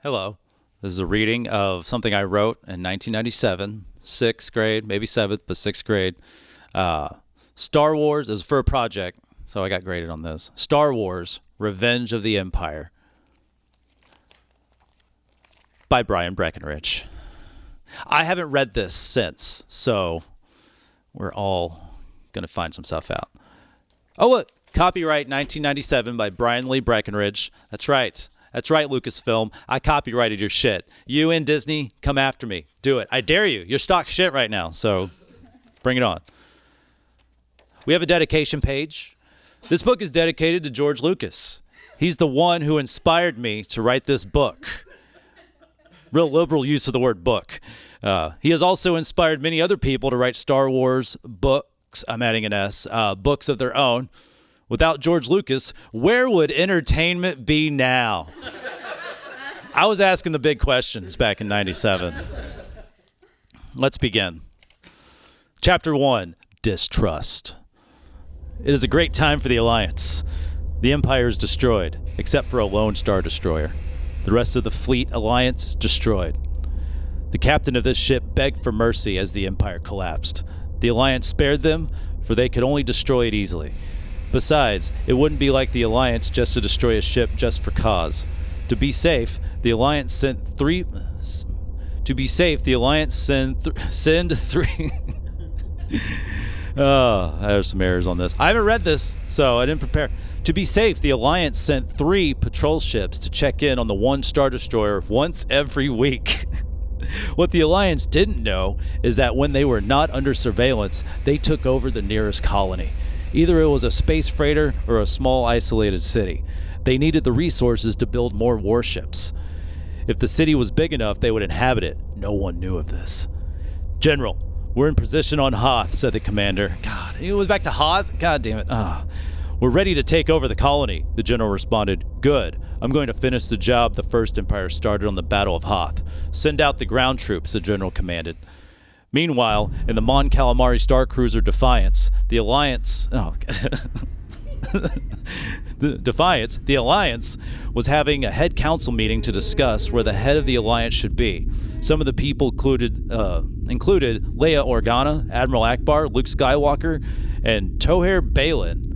Hello. This is a reading of something I wrote in 1997, 6th grade, maybe 7th, but 6th grade. Star Wars is for a project, so I got graded on this. Star Wars, Revenge of the Empire by Brian Breckenridge. I haven't read this since, so we're all going to find some stuff out. Oh, look. Copyright 1997 by Brian Lee Breckenridge. That's right. That's right, Lucasfilm. I copyrighted your shit. You and Disney, come after me. Do it. I dare you. You're stock shit right now, so bring it on. We have a dedication page. This book is dedicated to George Lucas. He's the one who inspired me to write this book. Real liberal use of the word book. He has also inspired many other people to write Star Wars books. I'm adding an S. Books of their own. Without George Lucas, where would entertainment be now? I was asking the big questions back in 97. Let's begin. Chapter 1, Distrust. It is a great time for the Alliance. The Empire is destroyed, except for a lone Star Destroyer. The rest of the fleet Alliance is destroyed. The captain of this ship begged for mercy as the Empire collapsed. The Alliance spared them, for they could only destroy it easily. Besides, it wouldn't be like the Alliance just to destroy a ship just for cause. To be safe, the Alliance sent three... Oh, there's some errors on this. I haven't read this, so I didn't prepare. To be safe, the Alliance sent 3 patrol ships to check in on the one Star Destroyer once every week. What the Alliance didn't know is that when they were not under surveillance, they took over the nearest colony. Either it was a space freighter or a small isolated city. They needed the resources to build more warships. If the city was big enough, they would inhabit it. No one knew of this. General, we're in position on Hoth, said the commander. God, it was back to Hoth? God damn it. We're ready to take over the colony, the general responded. Good. I'm going to finish the job the First Empire started on the Battle of Hoth. Send out the ground troops, the general commanded. Meanwhile, in the Mon Calamari Star Cruiser Defiance, the Alliance... the Alliance was having a head council meeting to discuss where the head of the Alliance should be. Some of the people included Leia Organa, Admiral Akbar, Luke Skywalker, and Toher Balin.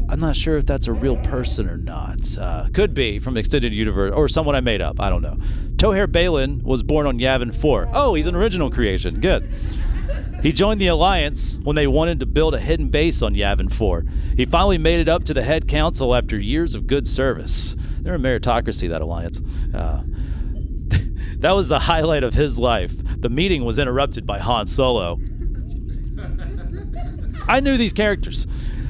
I'm not sure if that's a real person or not. Could be from Extended Universe, or someone I made up. I don't know. Toher Balin was born on Yavin 4. Oh, he's an original creation. Good. He joined the Alliance when they wanted to build a hidden base on Yavin 4. He finally made it up to the head council after years of good service. They're a meritocracy, that Alliance. That was the highlight of his life. The meeting was interrupted by Han Solo. I knew these characters.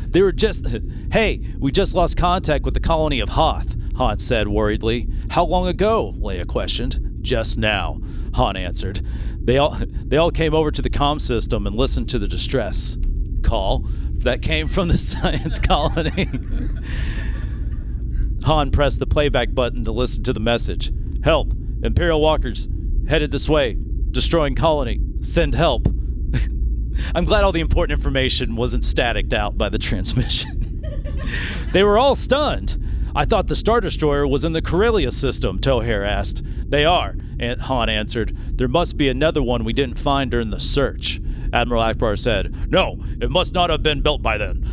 They were just... Hey, we just lost contact with the colony of Hoth, Han said worriedly. How long ago? Leia questioned. Just now, Han answered. They all came over to the comm system and listened to the distress call that came from the science colony. Han pressed the playback button to listen to the message. Help! Imperial walkers headed this way. Destroying colony. Send help. I'm glad all the important information wasn't staticked out by the transmission. They were all stunned. I thought the Star Destroyer was in the Corellia system, Tohair asked. They are, Han answered. There must be another one we didn't find during the search. Admiral Akbar said, No, it must not have been built by then.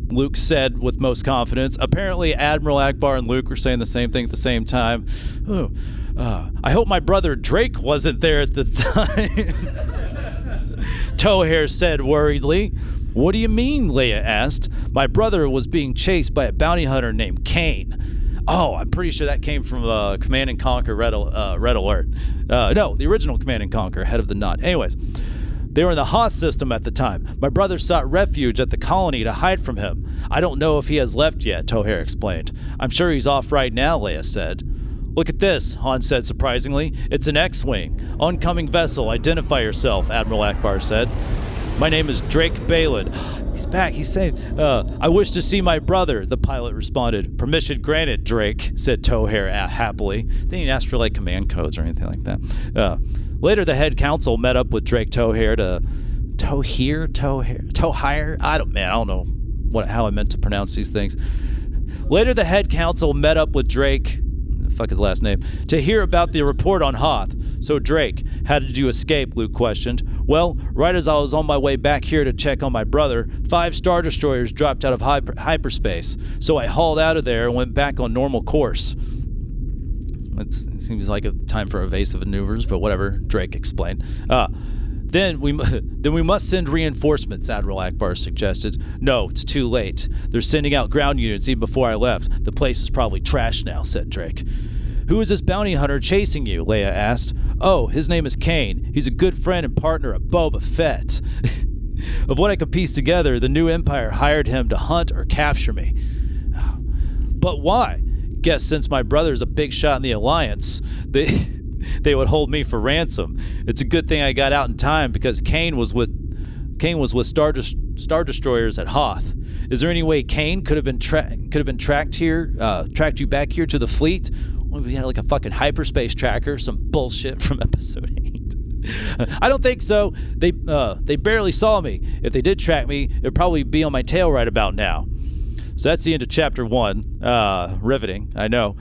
Luke said with most confidence. Apparently, Admiral Akbar and Luke were saying the same thing at the same time. I hope my brother Drake wasn't there at the time. Tohair said worriedly. What do you mean? Leia asked. My brother was being chased by a bounty hunter named Kane. Oh, I'm pretty sure that came from Command and Conquer Red Alert. No, the original Command and Conquer, Head of the Knot. Anyways, they were in the Hoth system at the time. My brother sought refuge at the colony to hide from him. I don't know if he has left yet, Tohair explained. I'm sure he's off right now, Leia said. Look at this, Han said surprisingly. It's an X-Wing. Oncoming vessel, identify yourself, Admiral Akbar said. My name is Drake Balin. He's back, he's saved. I wish to see my brother, the pilot responded. Permission granted, Drake, said Tohair happily. They didn't ask for like command codes or anything like that. Later, the head council met up with Drake Tohair to... Tohair? I don't know how I meant to pronounce these things. Later, the head council met up with Drake... fuck his last name, to hear about the report on Hoth. So Drake, how did you escape? Luke questioned. Well, right as I was on my way back here to check on my brother, 5 Star Destroyers dropped out of hyperspace. So I hauled out of there and went back on normal course. It seems like a time for evasive maneuvers, but whatever, Drake explained. Then we must send reinforcements, Admiral Akbar suggested. No, it's too late. They're sending out ground units even before I left. The place is probably trashed now, said Drake. Who is this bounty hunter chasing you? Leia asked. Oh, his name is Kane. He's a good friend and partner of Boba Fett. Of what I could piece together, the new Empire hired him to hunt or capture me. But why? Guess since my brother's a big shot in the Alliance, they would hold me for ransom. It's a good thing I got out in time because Kane was with Star Destroyers at Hoth. Is there any way Kane could have been tracked you back here to the fleet? Well, we had like a fucking hyperspace tracker, some bullshit from episode 8. I don't think so. They barely saw me. If they did track me, it'd probably be on my tail right about now. So that's the end of chapter 1. Riveting, I know.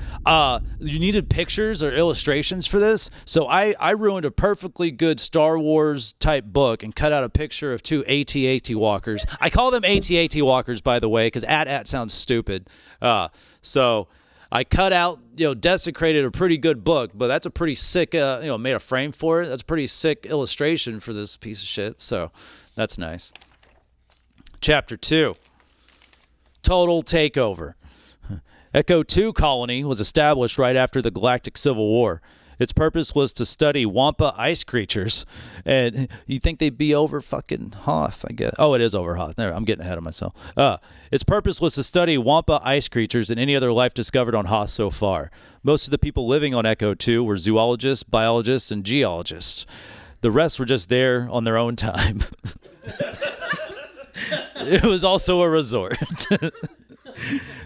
You needed pictures or illustrations for this, so I ruined a perfectly good Star Wars type book and cut out a picture of 2 AT-AT walkers. I call them AT-AT walkers, by the way, because AT-AT sounds stupid. So I cut out, desecrated a pretty good book, but that's a pretty sick, made a frame for it. That's a pretty sick illustration for this piece of shit, so that's nice. Chapter 2. Total takeover. Echo 2 colony was established right after the Galactic Civil War. Its purpose was to study Wampa ice creatures. And you think they'd be over fucking Hoth, I guess. Oh, it is over Hoth. There, I'm getting ahead of myself. Its purpose was to study Wampa ice creatures and any other life discovered on Hoth so far. Most of the people living on Echo 2 were zoologists, biologists, and geologists. The rest were just there on their own time. It was also a resort.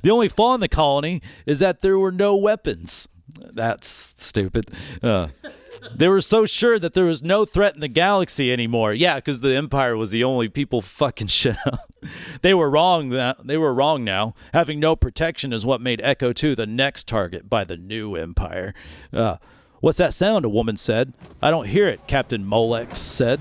The only flaw in the colony is that there were no weapons. That's stupid. They were so sure that there was no threat in the galaxy anymore. Yeah, because the Empire was the only people fucking shit up. They were wrong. They were wrong now. Having no protection is what made Echo 2 the next target by the new Empire. What's that sound? A woman said. I don't hear it, Captain Molex said.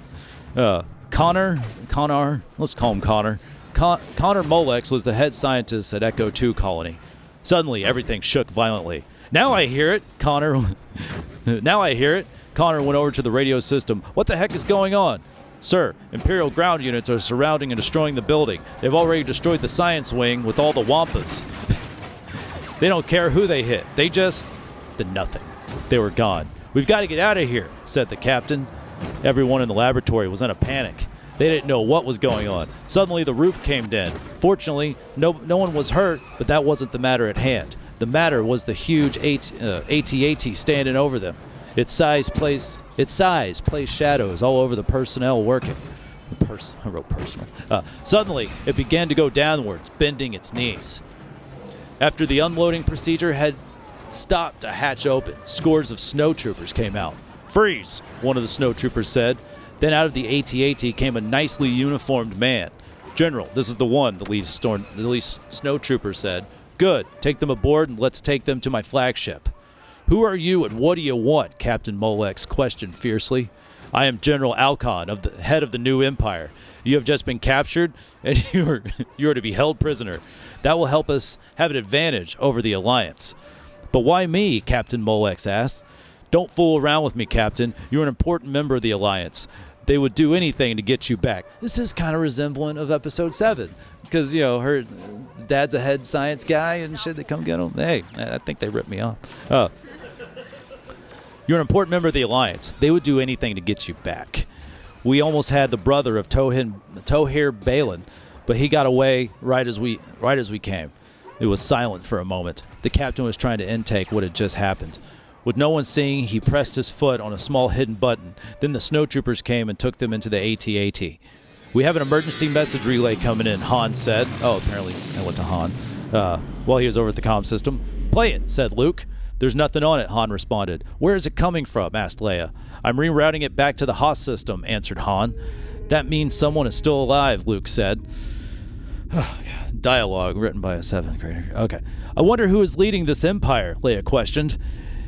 Connor, let's call him Connor. Connor Molex was the head scientist at Echo 2 colony. Suddenly, everything shook violently. Now I hear it, Connor. Now I hear it. Connor went over to the radio system. What the heck is going on? Sir, Imperial ground units are surrounding and destroying the building. They've already destroyed the science wing with all the Wampas. They don't care who they hit. They just did nothing. They were gone. We've got to get out of here, said the captain. Everyone in the laboratory was in a panic. They didn't know what was going on. Suddenly, the roof caved in. Fortunately, no one was hurt, but that wasn't the matter at hand. The matter was the huge AT-AT standing over them. Its size plays shadows all over the personnel working. I wrote personal. Suddenly, it began to go downwards, bending its knees. After the unloading procedure had stopped to hatch open, scores of snowtroopers came out. Freeze, one of the snowtroopers said. Then out of the AT-AT came a nicely uniformed man. General, this is the one, the lead snowtrooper said. Good. Take them aboard and let's take them to my flagship. Who are you and what do you want? Captain Molex questioned fiercely. I am General Alcon, head of the new empire. You have just been captured, and you are to be held prisoner. That will help us have an advantage over the Alliance. But why me? Captain Molex asked. Don't fool around with me, Captain. You're an important member of the Alliance. They would do anything to get you back. This is kind of resembling of Episode 7. Because, her dad's a head science guy and shit. They come get him. Hey, I think they ripped me off. You're an important member of the Alliance. They would do anything to get you back. We almost had the brother of Tohir Balin, but he got away right as we came. It was silent for a moment. The captain was trying to intake what had just happened. With no one seeing, he pressed his foot on a small hidden button. Then the snowtroopers came and took them into the AT-AT. We have an emergency message relay coming in, Han said. Oh, apparently I went to Han. While he was over at the comm system. Play it, said Luke. There's nothing on it, Han responded. Where is it coming from? Asked Leia. I'm rerouting it back to the Haas system, answered Han. That means someone is still alive, Luke said. Dialogue written by a 7th grader. Okay. I wonder who is leading this empire, Leia questioned.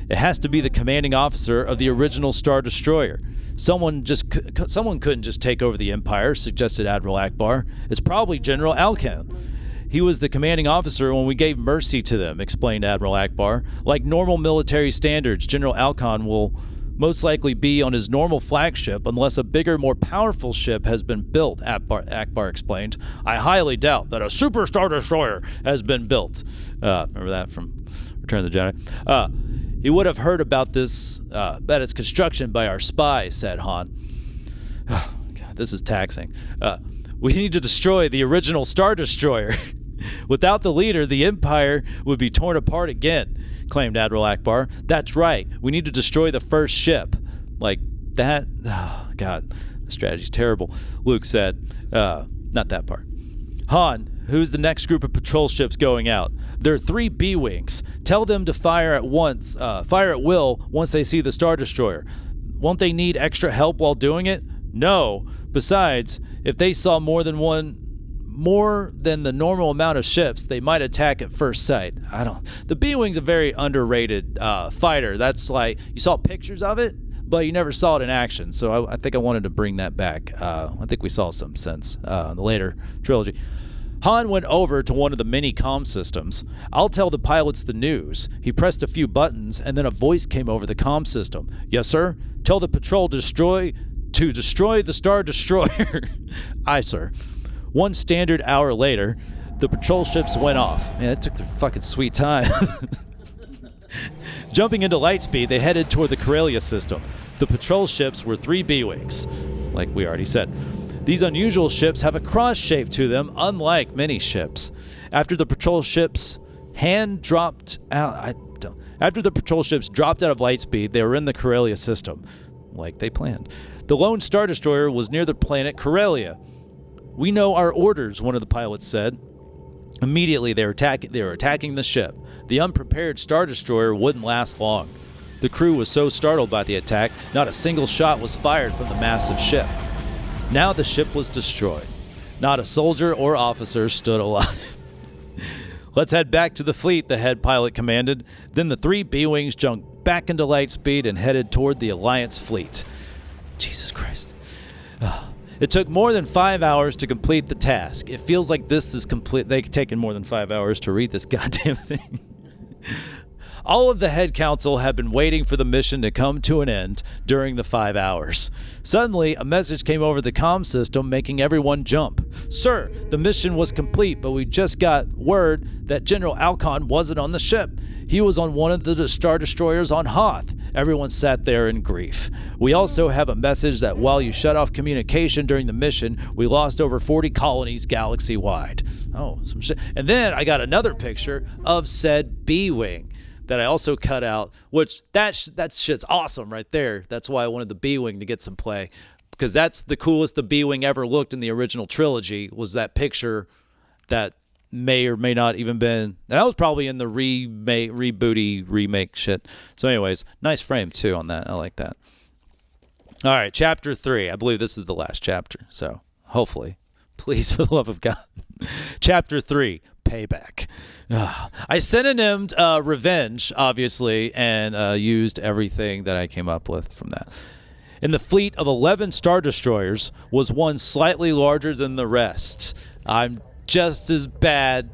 It has to be the commanding officer of the original Star Destroyer. Someone couldn't just take over the empire, suggested Admiral Akbar. It's probably General Alcan. He was the commanding officer when we gave mercy to them, explained Admiral Akbar. Like normal military standards, General Alcan will most likely be on his normal flagship unless a bigger, more powerful ship has been built, Akbar explained. I highly doubt that a super Star Destroyer has been built. Remember that from Return of the Jedi? He would have heard about this, about its construction by our spies, said Han. Oh, God, this is taxing. We need to destroy the original Star Destroyer. Without the leader, the Empire would be torn apart again, claimed Admiral Akbar. That's right. We need to destroy the first ship. Like that? Oh, God. The strategy's terrible, Luke said. Not that part. Han, who's the next group of patrol ships going out? There are 3 B-Wings. Tell them to fire at will once they see the Star Destroyer. Won't they need extra help while doing it? No. Besides, if they saw more than the normal amount of ships, they might attack at first sight. The B-Wing's a very underrated fighter. That's like, you saw pictures of it, but you never saw it in action. So I think I wanted to bring that back. I think we saw some since the later trilogy. Han went over to one of the mini comm systems. I'll tell the pilots the news. He pressed a few buttons, and then a voice came over the comm system. Yes, sir? Tell the patrol to destroy the Star Destroyer. Aye, sir. 1 standard hour later, the patrol ships went off. Man, it took their fucking sweet time. Jumping into lightspeed, they headed toward the Corellia system. The patrol ships were 3 B-Wings, like we already said. These unusual ships have a cross shape to them, unlike many ships. After the patrol ships dropped out of lightspeed, they were in the Corellia system, like they planned. The lone Star Destroyer was near the planet Corellia. We know our orders, one of the pilots said. Immediately, they were attacking the ship. The unprepared Star Destroyer wouldn't last long. The crew was so startled by the attack, not a single shot was fired from the massive ship. Now the ship was destroyed. Not a soldier or officer stood alive. Let's head back to the fleet, the head pilot commanded. Then the 3 B-Wings jumped back into lightspeed and headed toward the Alliance fleet. Jesus Christ. It took more than 5 hours to complete the task. It feels like this is complete. They've taken more than 5 hours to read this goddamn thing. All of the head council had been waiting for the mission to come to an end during the 5 hours. Suddenly, a message came over the comm system making everyone jump. Sir, the mission was complete, but we just got word that General Alcon wasn't on the ship. He was on one of the Star Destroyers on Hoth. Everyone sat there in grief. We also have a message that while you shut off communication during the mission, we lost over 40 colonies galaxy-wide. Oh, some shit. And then I got another picture of said B-Wing that I also cut out, which that shit's awesome right there. That's why I wanted the B-Wing to get some play, because that's the coolest the B-Wing ever looked in the original trilogy, was that picture that may or may not even been, that was probably in the remake shit. So anyways, nice frame too on that. I like that. All right, chapter 3. I believe this is the last chapter, so hopefully. Please, for the love of God. Chapter 3, Payback. I synonymed revenge, obviously, and used everything that I came up with from that. In the fleet of 11 Star Destroyers was one slightly larger than the rest. I'm just as bad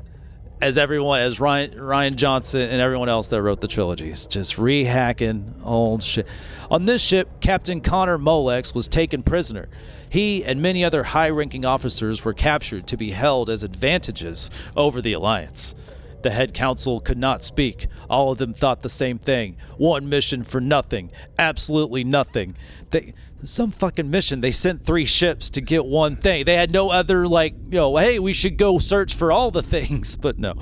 as everyone, as Ryan Johnson and everyone else that wrote the trilogies. Just rehacking old shit. On this ship, Captain Connor Molex was taken prisoner. He and many other high-ranking officers were captured to be held as advantages over the Alliance. The head council could not speak. All of them thought the same thing. One mission for nothing. Absolutely nothing. Some fucking mission. They sent 3 ships to get one thing. They had no other, hey, we should go search for all the things. But no.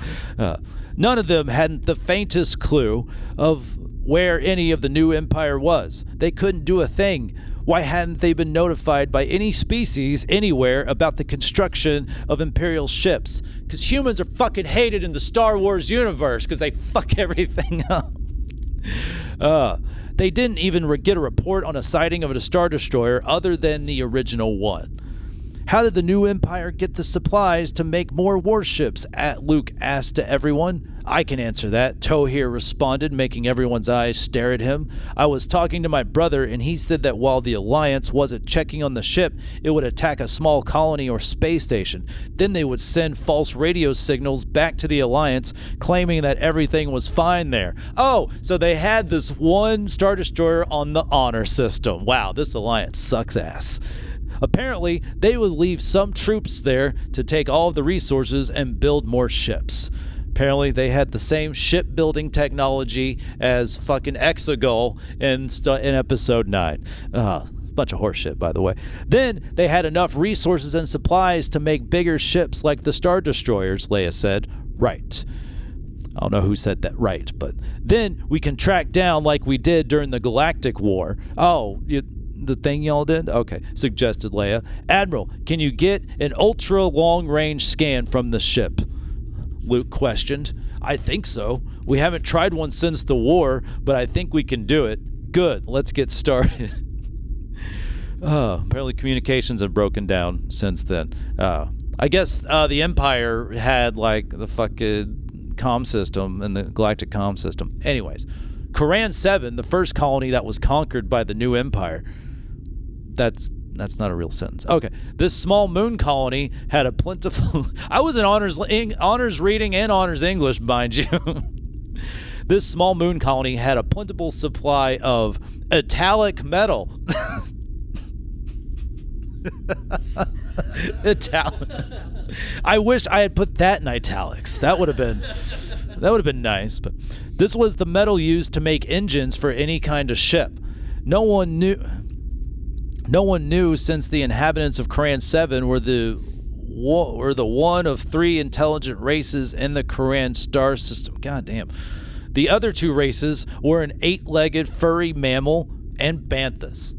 None of them hadn't the faintest clue of where any of the new empire was. They couldn't do a thing. Why hadn't they been notified by any species anywhere about the construction of Imperial ships? Because humans are fucking hated in the Star Wars universe because they fuck everything up. They didn't even get a report on a sighting of a Star Destroyer other than the original one. How did the new empire get the supplies to make more warships? Luke asked to everyone. I can answer that, Tohir responded, making everyone's eyes stare at him. I was talking to my brother, and he said that while the Alliance wasn't checking on the ship, it would attack a small colony or space station. Then they would send false radio signals back to the Alliance, claiming that everything was fine there. Oh, so they had this one Star Destroyer on the honor system. Wow, this Alliance sucks ass. Apparently, they would leave some troops there to take all of the resources and build more ships. Apparently, they had the same shipbuilding technology as fucking Exegol in Episode 9. Bunch of horseshit, by the way. Then, they had enough resources and supplies to make bigger ships like the Star Destroyers, Leia said. Right. I don't know who said that right, but then we can track down like we did during the Galactic War. Oh, the thing y'all did? Okay, suggested Leia. Admiral, can you get an ultra-long-range scan from the ship? Luke questioned. I think so. We haven't tried one since the war, but I think we can do it. Good, let's get started. Apparently communications have broken down since then. I guess the Empire had the fucking comm system and the galactic comm system. Anyways, Koran 7, the first colony that was conquered by the new Empire. That's not a real sentence. Okay. This small moon colony had a plentiful... I was in honors reading and honors English, mind you. This small moon colony had a plentiful supply of italic metal. Italic. I wish I had put that in italics. That would have been nice. But this was the metal used to make engines for any kind of ship. No one knew since the inhabitants of Koran 7 were the one of 3 intelligent races in the Koran star system. God damn. The other 2 races were an 8-legged furry mammal and banthas.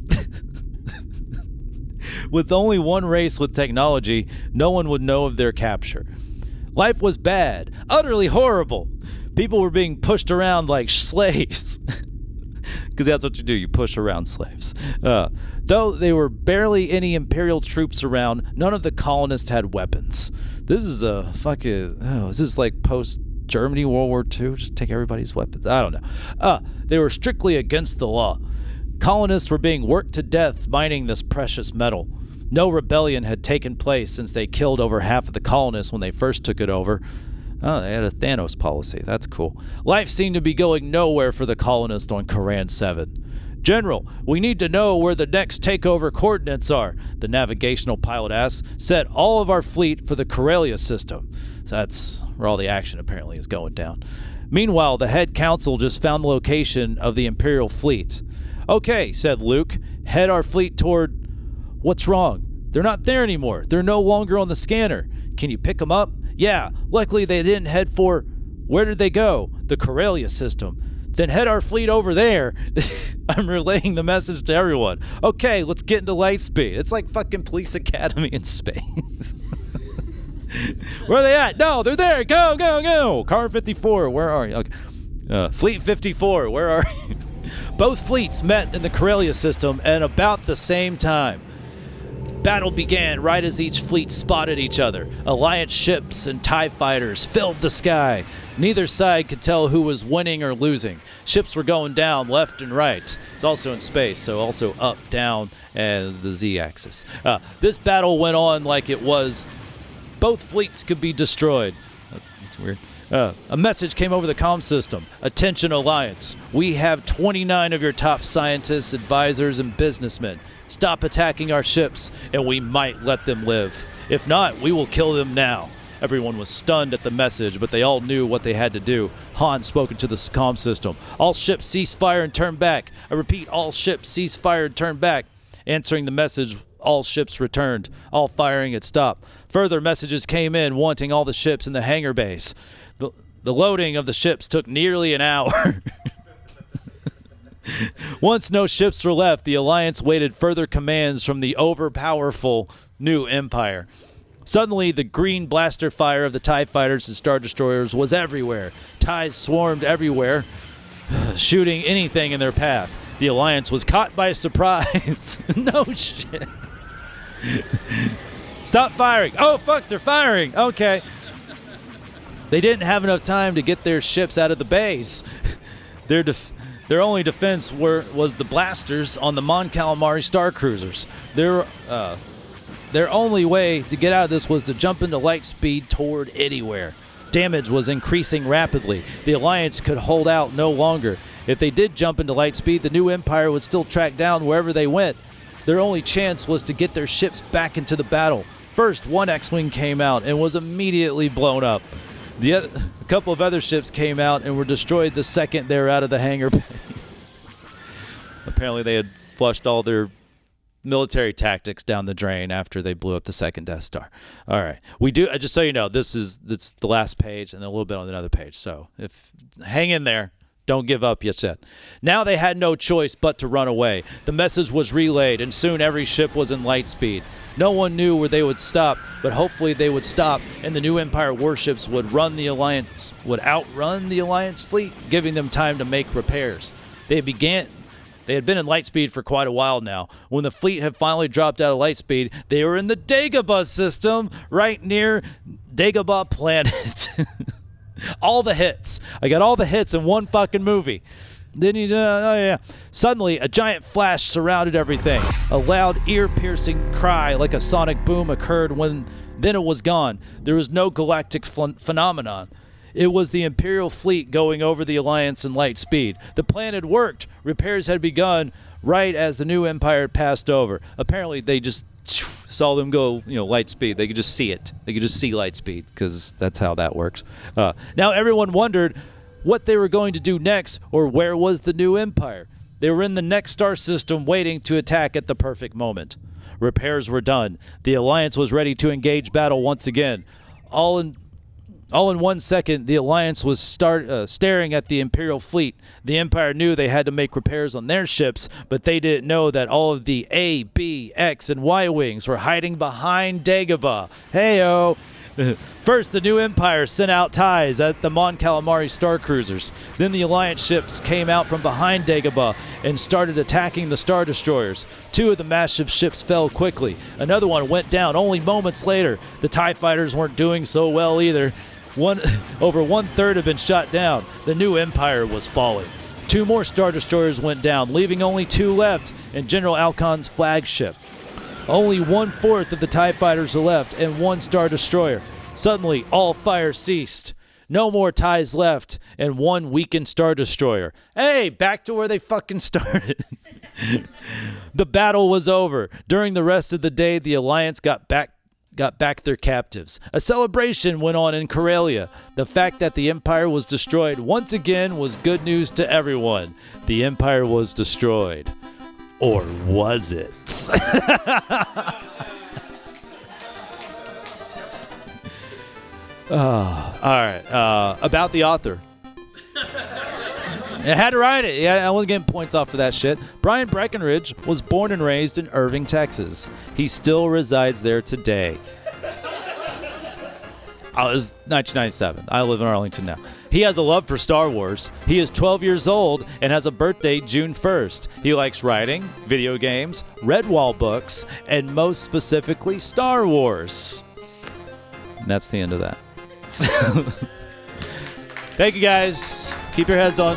With only one race with technology, no one would know of their capture. Life was bad, utterly horrible. People were being pushed around like slaves. Because that's what you do, you push around slaves. Though there were barely any Imperial troops around, none of the colonists had weapons. This is a fucking... is this like post-Germany World War II? Just take everybody's weapons? I don't know. They were strictly against the law. Colonists were being worked to death mining this precious metal. No rebellion had taken place since they killed over half of the colonists when they first took it over. Oh, they had a Thanos policy. That's cool. Life seemed to be going nowhere for the colonists on Koran 7. General, we need to know where the next takeover coordinates are, the navigational pilot asked. Set all of our fleet for the Corellia system. So that's where all the action apparently is going down. Meanwhile, the head council just found the location of the Imperial fleet. Okay, said Luke. Head our fleet toward... What's wrong? They're not there anymore. They're no longer on the scanner. Can you pick them up? Yeah, luckily they didn't head for... Where did they go? The Corellia system. Then head our fleet over there. I'm relaying the message to everyone. Okay, let's get into Lightspeed. It's like fucking Police Academy in space. Where are they at? No, they're there. Go, go, go. Car 54, where are you? Okay. Fleet 54, where are you? Both fleets met in the Corellia system at about the same time. Battle began right as each fleet spotted each other. Alliance ships and TIE fighters filled the sky. Neither side could tell who was winning or losing. Ships were going down left and right. It's also in space, so also up, down, and the Z-axis. This battle went on like it was. Both fleets could be destroyed. That's weird. A message came over the comm system. Attention, Alliance. We have 29 of your top scientists, advisors, and businessmen. Stop attacking our ships, and we might let them live. If not, we will kill them now. Everyone was stunned at the message, but they all knew what they had to do. Han spoke into the comm system. All ships cease fire and turn back. I repeat, all ships cease fire and turn back. Answering the message, all ships returned. All firing had stopped. Further messages came in wanting all the ships in the hangar base. The loading of the ships took nearly an hour. Once no ships were left, the Alliance waited further commands from the overpowerful new Empire. Suddenly, the green blaster fire of the TIE fighters and Star Destroyers was everywhere. TIEs swarmed everywhere, shooting anything in their path. The Alliance was caught by surprise. No shit. Stop firing. Oh, fuck, they're firing. Okay. They didn't have enough time to get their ships out of the base. Their only defense was the blasters on the Mon Calamari Star Cruisers. Their only way to get out of this was to jump into light speed toward anywhere. Damage was increasing rapidly. The Alliance could hold out no longer. If they did jump into light speed, the new Empire would still track down wherever they went. Their only chance was to get their ships back into the battle. First, one X-Wing came out and was immediately blown up. A couple of other ships came out and were destroyed the second they were out of the hangar bay. Apparently they had flushed all their military tactics down the drain after they blew up the second Death Star. All right. We do, just so you know, it's the last page and then a little bit on another page. So hang in there. Don't give up yet. Now they had no choice but to run away. The message was relayed, and soon every ship was in light speed. No one knew where they would stop, but hopefully they would stop, and the new Empire warships would outrun the Alliance fleet, giving them time to make repairs. They had been in light speed for quite a while now. When the fleet had finally dropped out of light speed, they were in the Dagobah system, right near Dagobah Planet. All the hits. I got all the hits in one fucking movie. Suddenly, a giant flash surrounded everything. A loud, ear-piercing cry like a sonic boom occurred then it was gone. There was no galactic phenomenon. It was the Imperial fleet going over the Alliance in light speed. The plan had worked. Repairs had begun right as the new Empire had passed over. Apparently, they just saw them go, light speed. They could just see it. They could just see light speed because that's how that works. Now everyone wondered what they were going to do next or where was the new Empire. They were in the next star system waiting to attack at the perfect moment. Repairs were done. The Alliance was ready to engage battle once again. All in 1 second, the Alliance was staring at the Imperial fleet. The Empire knew they had to make repairs on their ships, but they didn't know that all of the A, B, X, and Y wings were hiding behind Dagobah. Hey-o! First, the new Empire sent out TIEs at the Mon Calamari Star Cruisers. Then the Alliance ships came out from behind Dagobah and started attacking the Star Destroyers. 2 of the massive ships fell quickly. Another one went down only moments later. The TIE fighters weren't doing so well either. Over 1/3 had been shot down. The new Empire was falling. 2 more Star Destroyers went down, leaving only 2 left and General Alcon's flagship. Only 1/4 of the TIE fighters were left and 1 Star Destroyer. Suddenly, all fire ceased. No more TIEs left and 1 weakened Star Destroyer. Hey, back to where they fucking started. The battle was over. During the rest of the day, the Alliance got back their captives. A celebration went on in Corellia. The fact that the Empire was destroyed once again was good news to everyone. The Empire was destroyed. Or was it? All right. About the author. I had to write it. Yeah, I wasn't getting points off for that shit. Brian Breckenridge was born and raised in Irving, Texas. He still resides there today. Oh, it was 1997. I live in Arlington now. He has a love for Star Wars. He is 12 years old and has a birthday June 1st. He likes writing, video games, Redwall books, and most specifically Star Wars. And that's the end of that. Thank you, guys. Keep your heads on